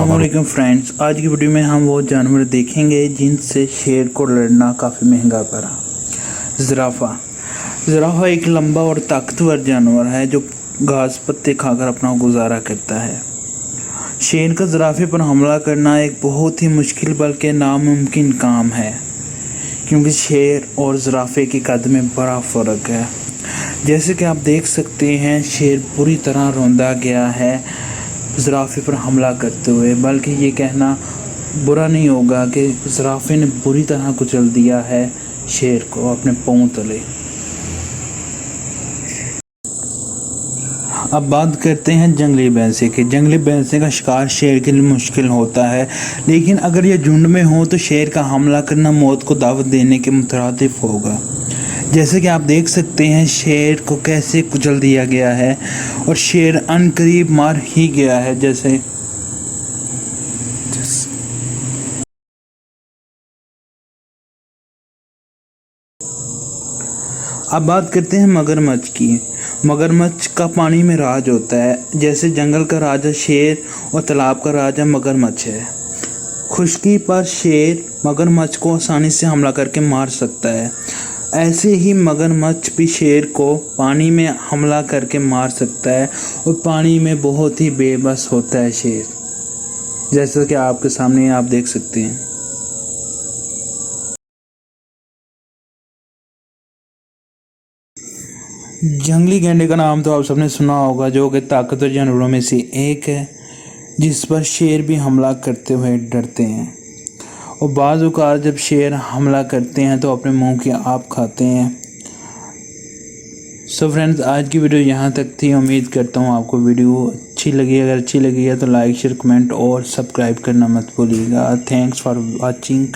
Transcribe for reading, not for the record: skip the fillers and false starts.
अस्सलामुअलैकुम फ्रेंड्स, आज की वीडियो में हम वो जानवर देखेंगे जिनसे शेर को लड़ना काफ़ी महंगा पड़ा। ज़राफ़ा एक लंबा और ताकतवर जानवर है जो घास पत्ते खाकर अपना गुजारा करता है। शेर का ज़राफ़े पर हमला करना एक बहुत ही मुश्किल बल्कि नामुमकिन काम है, क्योंकि शेर और ज़राफ़े के कद में बड़ा फ़र्क है। जैसे कि आप देख सकते हैं, शेर बुरी तरह रौंदा गया है ज़राफ़े पर हमला करते हुए, बल्कि ये कहना बुरा नहीं होगा कि ज़राफ़े ने बुरी तरह कुचल दिया है शेर को अपने पाँव तले। अब बात करते हैं जंगली भैंसे की। जंगली भैंसे का शिकार शेर के लिए मुश्किल होता है, लेकिन अगर ये झुंड में हो तो शेर का हमला करना मौत को दावत देने के मुतरादिफ होगा। जैसे कि आप देख सकते हैं, शेर को कैसे कुचल दिया गया है और शेर अनकरीब मार ही गया है। जैसे अब बात करते हैं मगरमच्छ की। मगरमच्छ का पानी में राज होता है। जैसे जंगल का राजा शेर और तालाब का राजा मगरमच्छ है। खुश्की पर शेर मगरमच्छ को आसानी से हमला करके मार सकता है। ऐसे ही मगरमच्छ भी शेर को पानी में हमला करके मार सकता है और पानी में बहुत ही बेबस होता है शेर, जैसा कि आपके सामने आप देख सकते हैं। जंगली गैंडे का नाम तो आप सबने सुना होगा, जो कि ताकतवर जानवरों में से एक है जिस पर शेर भी हमला करते हुए डरते हैं। और बाज़ औक़ात जब शेर हमला करते हैं तो अपने मुंह की आप खाते हैं। सो फ्रेंड्स, आज की वीडियो यहाँ तक थी। उम्मीद करता हूँ आपको वीडियो अच्छी लगी। अगर अच्छी लगी है तो लाइक, शेयर, कमेंट और सब्सक्राइब करना मत भूलिएगा। Thanks for watching.